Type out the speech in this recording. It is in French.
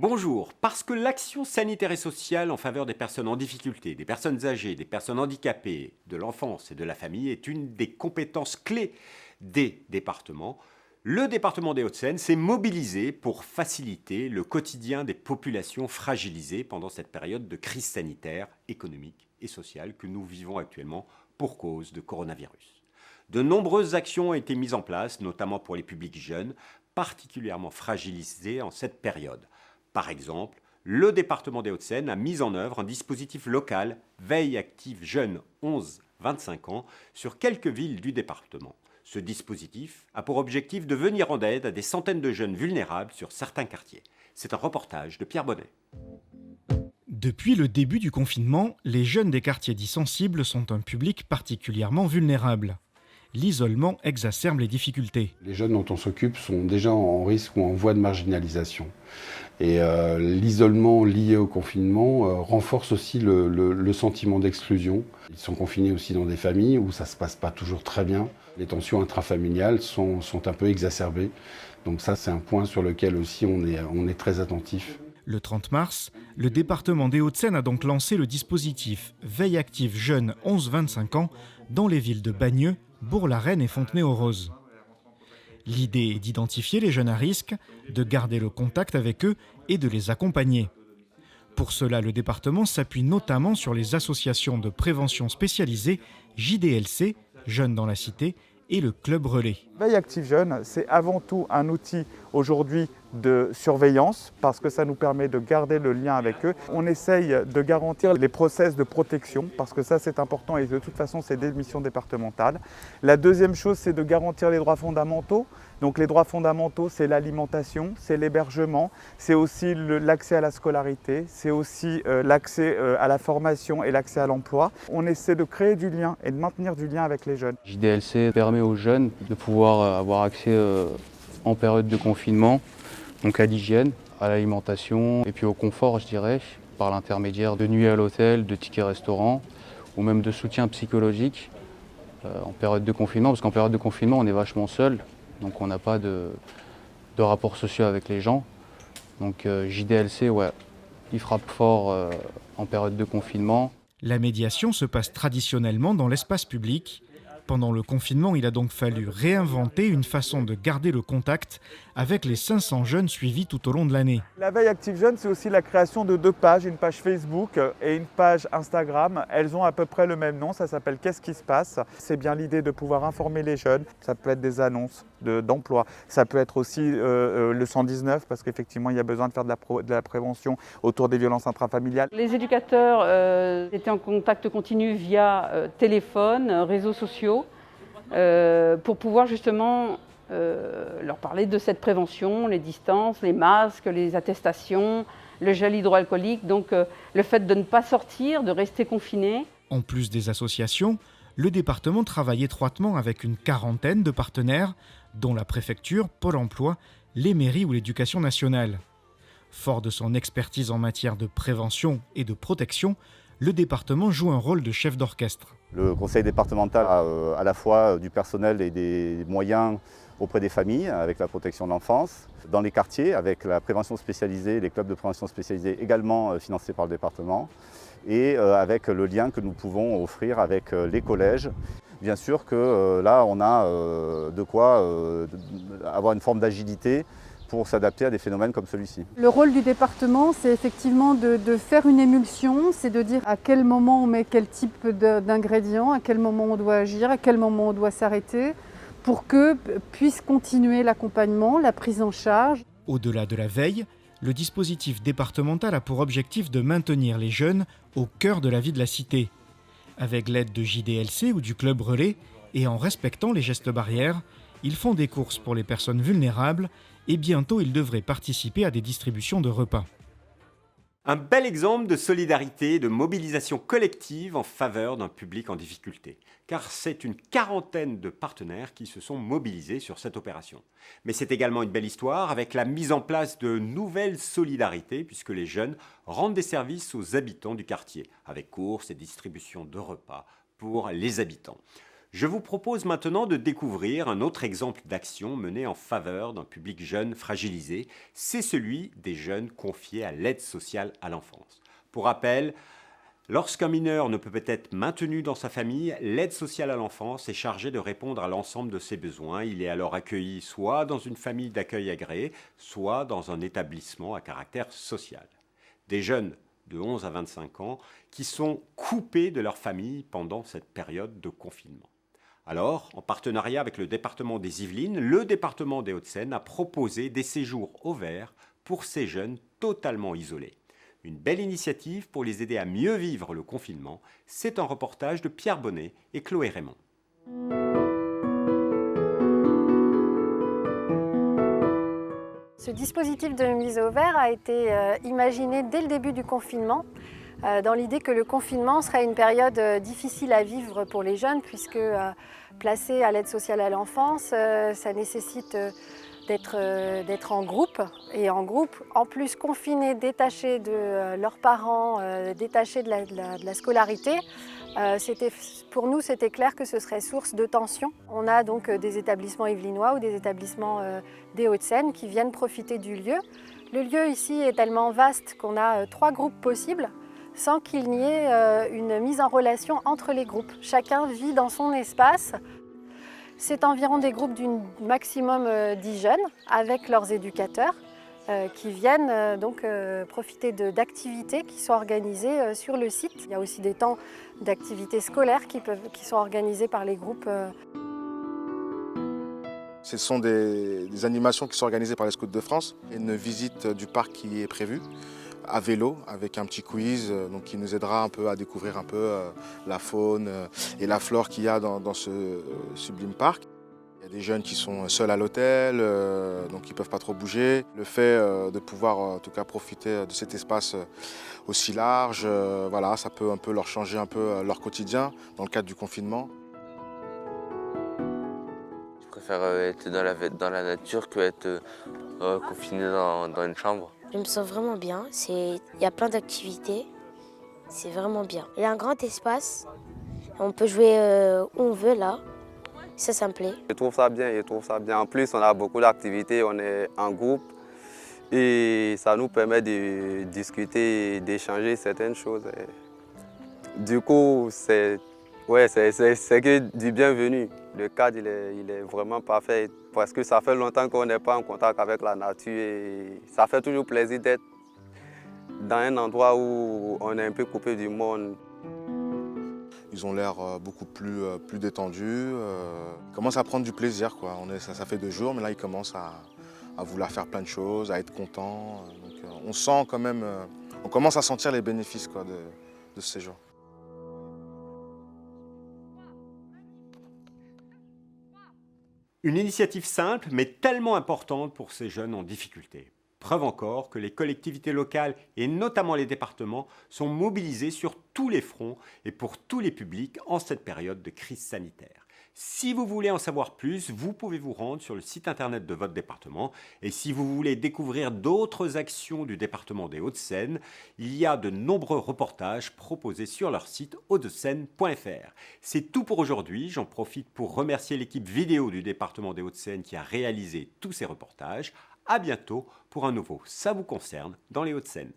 Bonjour, parce que l'action sanitaire et sociale en faveur des personnes en difficulté, des personnes âgées, des personnes handicapées, de l'enfance et de la famille est une des compétences clés des départements, le département des Hauts-de-Seine s'est mobilisé pour faciliter le quotidien des populations fragilisées pendant cette période de crise sanitaire, économique et sociale que nous vivons actuellement pour cause de coronavirus. De nombreuses actions ont été mises en place, notamment pour les publics jeunes, particulièrement fragilisés en cette période. Par exemple, le département des Hauts-de-Seine a mis en œuvre un dispositif local Veille active jeunes 11-25 ans sur quelques villes du département. Ce dispositif a pour objectif de venir en aide à des centaines de jeunes vulnérables sur certains quartiers. C'est un reportage de Pierre Bonnet. Depuis le début du confinement, les jeunes des quartiers dits sensibles sont un public particulièrement vulnérable. L'isolement exacerbe les difficultés. Les jeunes dont on s'occupe sont déjà en risque ou en voie de marginalisation. Et l'isolement lié au confinement renforce aussi le sentiment d'exclusion. Ils sont confinés aussi dans des familles où ça ne se passe pas toujours très bien. Les tensions intrafamiliales sont un peu exacerbées. Donc ça, c'est un point sur lequel aussi on est très attentif. Le 30 mars, le département des Hauts-de-Seine a donc lancé le dispositif Veille active jeunes 11-25 ans dans les villes de Bagneux, Bourg-la-Reine et Fontenay-aux-Roses. L'idée est d'identifier les jeunes à risque, de garder le contact avec eux et de les accompagner. Pour cela, le département s'appuie notamment sur les associations de prévention spécialisées JDLC, Jeunes dans la Cité, et le Club Relais. Veille Active Jeunes, c'est avant tout un outil aujourd'hui de surveillance parce que ça nous permet de garder le lien avec eux. On essaye de garantir les process de protection parce que ça c'est important et de toute façon c'est des missions départementales. La deuxième chose c'est de garantir les droits fondamentaux. Donc les droits fondamentaux c'est l'alimentation, c'est l'hébergement, c'est aussi l'accès à la scolarité, c'est aussi l'accès à la formation et l'accès à l'emploi. On essaie de créer du lien et de maintenir du lien avec les jeunes. JDLC permet aux jeunes de pouvoir avoir accès en période de confinement, donc à l'hygiène, à l'alimentation et puis au confort, je dirais, par l'intermédiaire de nuits à l'hôtel, de tickets restaurants ou même de soutien psychologique en période de confinement, parce qu'en période de confinement, on est vachement seul, donc on n'a pas de rapports sociaux avec les gens. Donc JDLC, ouais, il frappe fort en période de confinement. La médiation se passe traditionnellement dans l'espace public. Pendant le confinement, il a donc fallu réinventer une façon de garder le contact avec les 500 jeunes suivis tout au long de l'année. La Veille Active Jeunes, c'est aussi la création de 2 pages, une page Facebook et une page Instagram. Elles ont à peu près le même nom, ça s'appelle Qu'est-ce qui se passe ? C'est bien l'idée de pouvoir informer les jeunes. Ça peut être des annonces d'emploi, ça peut être aussi le 119 parce qu'effectivement il y a besoin de faire de la prévention autour des violences intrafamiliales. Les éducateurs étaient en contact continu via téléphone, réseaux sociaux, pour pouvoir justement leur parler de cette prévention, les distances, les masques, les attestations, le gel hydroalcoolique, donc le fait de ne pas sortir, de rester confiné. En plus des associations, le département travaille étroitement avec une quarantaine de partenaires, dont la préfecture, Pôle emploi, les mairies ou l'éducation nationale. Fort de son expertise en matière de prévention et de protection, le département joue un rôle de chef d'orchestre. Le conseil départemental a à la fois du personnel et des moyens auprès des familles avec la protection de l'enfance, dans les quartiers avec la prévention spécialisée, les clubs de prévention spécialisés également financés par le département et avec le lien que nous pouvons offrir avec les collèges. Bien sûr que là on a de quoi avoir une forme d'agilité pour s'adapter à des phénomènes comme celui-ci. Le rôle du département, c'est effectivement de faire une émulsion, c'est de dire à quel moment on met quel type d'ingrédients, à quel moment on doit agir, à quel moment on doit s'arrêter, pour que puisse continuer l'accompagnement, la prise en charge. Au-delà de la veille, le dispositif départemental a pour objectif de maintenir les jeunes au cœur de la vie de la cité. Avec l'aide de JDLC ou du Club Relais, et en respectant les gestes barrières, ils font des courses pour les personnes vulnérables et bientôt ils devraient participer à des distributions de repas. Un bel exemple de solidarité et de mobilisation collective en faveur d'un public en difficulté, car c'est une quarantaine de partenaires qui se sont mobilisés sur cette opération. Mais c'est également une belle histoire avec la mise en place de nouvelles solidarités, puisque les jeunes rendent des services aux habitants du quartier, avec courses et distribution de repas pour les habitants. Je vous propose maintenant de découvrir un autre exemple d'action menée en faveur d'un public jeune fragilisé. C'est celui des jeunes confiés à l'aide sociale à l'enfance. Pour rappel, lorsqu'un mineur ne peut être maintenu dans sa famille, l'aide sociale à l'enfance est chargée de répondre à l'ensemble de ses besoins. Il est alors accueilli soit dans une famille d'accueil agréée, soit dans un établissement à caractère social. Des jeunes de 11 à 25 ans qui sont coupés de leur famille pendant cette période de confinement. Alors, en partenariat avec le département des Yvelines, le département des Hauts-de-Seine a proposé des séjours au vert pour ces jeunes totalement isolés. Une belle initiative pour les aider à mieux vivre le confinement. C'est un reportage de Pierre Bonnet et Chloé Raymond. Ce dispositif de mise au vert a été imaginé dès le début du confinement, dans l'idée que le confinement serait une période difficile à vivre pour les jeunes, puisque placés à l'aide sociale à l'enfance, ça nécessite d'être en groupe, et en groupe, en plus confinés, détachés de leurs parents, détachés de la scolarité. Pour nous, c'était clair que ce serait source de tension. On a donc des établissements yvelinois ou des établissements des Hauts-de-Seine qui viennent profiter du lieu. Le lieu ici est tellement vaste qu'on a 3 groupes possibles, sans qu'il n'y ait une mise en relation entre les groupes. Chacun vit dans son espace. C'est environ des groupes d'un maximum 10 jeunes avec leurs éducateurs qui viennent donc profiter d'activités qui sont organisées sur le site. Il y a aussi des temps d'activités scolaires qui sont organisés par les groupes. Ce sont des animations qui sont organisées par les Scouts de France. Une visite du parc qui est prévue à vélo avec un petit quiz donc qui nous aidera un peu à découvrir un peu la faune et la flore qu'il y a dans ce sublime parc. Il y a des jeunes qui sont seuls à l'hôtel, donc ils ne peuvent pas trop bouger. Le fait de pouvoir en tout cas profiter de cet espace aussi large, voilà, ça peut un peu leur changer un peu leur quotidien dans le cadre du confinement. Je préfère être dans la nature que être confiné dans une chambre. Je me sens vraiment bien, il y a plein d'activités, c'est vraiment bien. Il y a un grand espace, on peut jouer où on veut là, ça me plaît. Je trouve ça bien, En plus, on a beaucoup d'activités, on est en groupe et ça nous permet de discuter, d'échanger certaines choses. Du coup, c'est que du bienvenu. Le cadre, il est vraiment parfait parce que ça fait longtemps qu'on n'est pas en contact avec la nature et ça fait toujours plaisir d'être dans un endroit où on est un peu coupé du monde. Ils ont l'air beaucoup plus détendus, ils commencent à prendre du plaisir, quoi. Ça fait 2 jours, mais là ils commencent à vouloir faire plein de choses, à être contents. Donc, on sent quand même, on commence à sentir les bénéfices quoi, de ce séjour. Une initiative simple, mais tellement importante pour ces jeunes en difficulté. Preuve encore que les collectivités locales, et notamment les départements, sont mobilisés sur tous les fronts et pour tous les publics en cette période de crise sanitaire. Si vous voulez en savoir plus, vous pouvez vous rendre sur le site internet de votre département. Et si vous voulez découvrir d'autres actions du département des Hauts-de-Seine, il y a de nombreux reportages proposés sur leur site hauts-de-seine.fr. C'est tout pour aujourd'hui. J'en profite pour remercier l'équipe vidéo du département des Hauts-de-Seine qui a réalisé tous ces reportages. À bientôt pour un nouveau Ça vous concerne dans les Hauts-de-Seine.